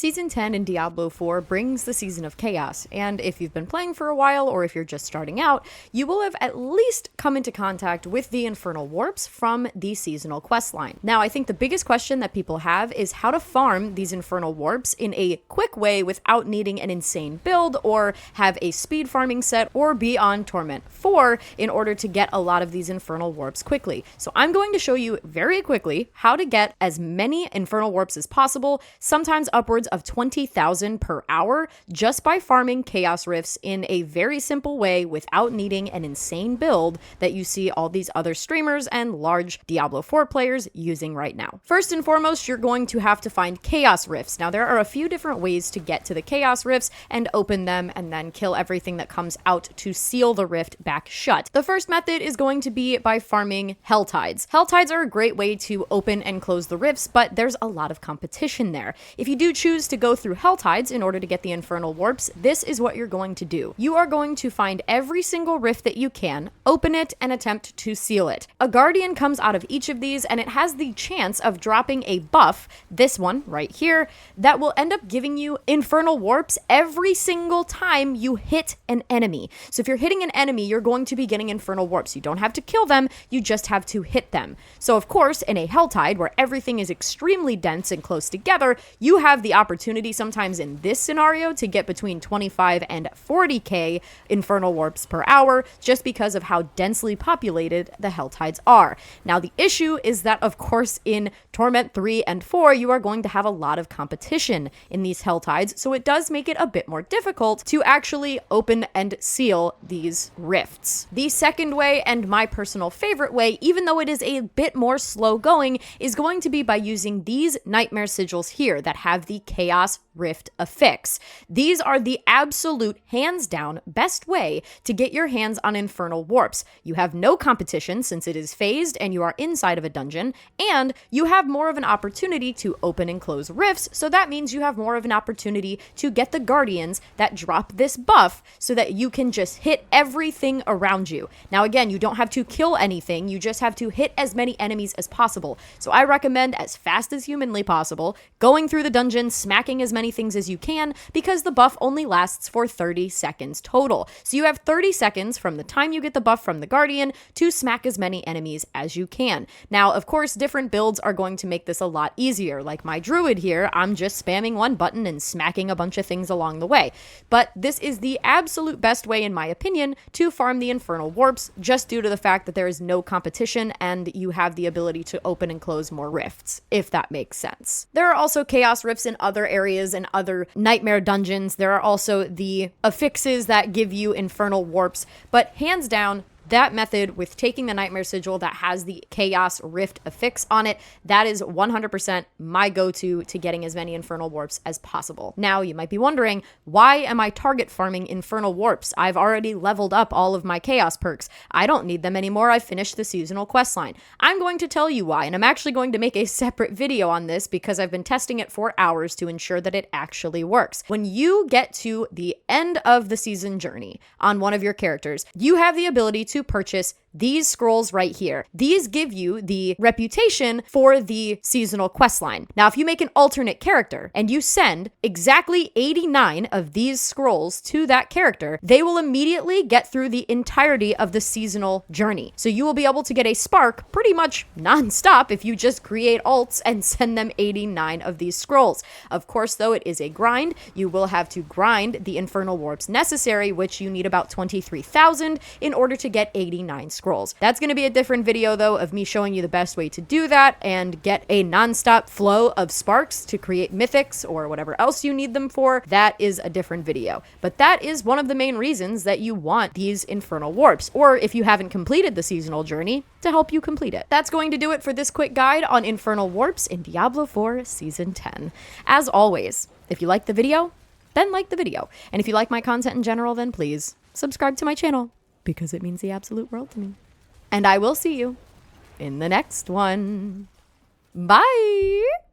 Season 10 in Diablo 4 brings the Season of Chaos, and if you've been playing for a while or if you're just starting out, you will have at least come into contact with the Infernal Warps from the seasonal questline. Now, I think the biggest question that people have is how to farm these Infernal Warps in a quick way without needing an insane build or have a speed farming set or be on Torment 4 in order to get a lot of these Infernal Warps quickly. So I'm going to show you very quickly how to get as many Infernal Warps as possible, sometimes upwards of 20,000 per hour, just by farming Chaos Rifts in a very simple way without needing an insane build that you see all these other streamers and large Diablo 4 players using right now. First and foremost, you're going to have to find Chaos Rifts. Now, there are a few different ways to get to the Chaos Rifts and open them and then kill everything that comes out to seal the rift back shut. The first method is going to be by farming Hell Tides. Hell Tides are a great way to open and close the rifts, but there's a lot of competition there. If you do choose to go through Hell Tides in order to get the Infernal Warps, this is what you're going to do. You are going to find every single rift that you can, open it, and attempt to seal it. A Guardian comes out of each of these, and it has the chance of dropping a buff, this one right here, that will end up giving you Infernal Warps every single time you hit an enemy. So if you're hitting an enemy, you're going to be getting Infernal Warps. You don't have to kill them, you just have to hit them. So of course, in a Hell Tide, where everything is extremely dense and close together, you have the opportunity sometimes in this scenario to get between 25 and 40k Infernal Warps per hour just because of how densely populated the Hell Tides are. Now, the issue is that, of course, in Torment 3 and 4, you are going to have a lot of competition in these Hell Tides, so it does make it a bit more difficult to actually open and seal these rifts. The second way, and my personal favorite way, even though it is a bit more slow going, is going to be by using these Nightmare Sigils here that have the Chaos Rift affix. These are the absolute, hands down, best way to get your hands on Infernal Warps. You have no competition since it is phased and you are inside of a dungeon, and you have more of an opportunity to open and close rifts, so that means you have more of an opportunity to get the Guardians that drop this buff so that you can just hit everything around you. Now again, you don't have to kill anything, you just have to hit as many enemies as possible. So I recommend, as fast as humanly possible, going through the dungeon, smacking as many things as you can, because the buff only lasts for 30 seconds total. So you have 30 seconds from the time you get the buff from the Guardian to smack as many enemies as you can. Now, of course, different builds are going to make this a lot easier. Like my Druid here, I'm just spamming one button and smacking a bunch of things along the way. But this is the absolute best way, in my opinion, to farm the Infernal Warps, just due to the fact that there is no competition and you have the ability to open and close more rifts, if that makes sense. There are also Chaos Rifts in other areas and other nightmare dungeons. There are also the affixes that give you Infernal Warps, but hands down, that method with taking the Nightmare Sigil that has the Chaos Rift affix on it, that is 100% my go-to to getting as many Infernal Warps as possible. Now, you might be wondering, why am I target farming Infernal Warps? I've already leveled up all of my Chaos perks. I don't need them anymore. I finished the seasonal questline. I'm going to tell you why, and I'm actually going to make a separate video on this because I've been testing it for hours to ensure that it actually works. When you get to the end of the season journey on one of your characters, you have the ability to purchase these scrolls right here. These give you the reputation for the seasonal questline. Now, if you make an alternate character and you send exactly 89 of these scrolls to that character, they will immediately get through the entirety of the seasonal journey. So you will be able to get a spark pretty much non-stop if you just create alts and send them 89 of these scrolls. Of course, though, it is a grind. You will have to grind the Infernal Warps necessary, which you need about 23,000 in order to get 89 scrolls. That's going to be a different video, though, of me showing you the best way to do that and get a non-stop flow of sparks to create mythics or whatever else you need them for. That is a different video. But that is one of the main reasons that you want these Infernal Warps, or if you haven't completed the seasonal journey, to help you complete it. That's going to do it for this quick guide on Infernal Warps in Diablo 4 Season 10. As always, if you like the video, then like the video. And if you like my content in general, then please subscribe to my channel, because it means the absolute world to me. And I will see you in the next one. Bye!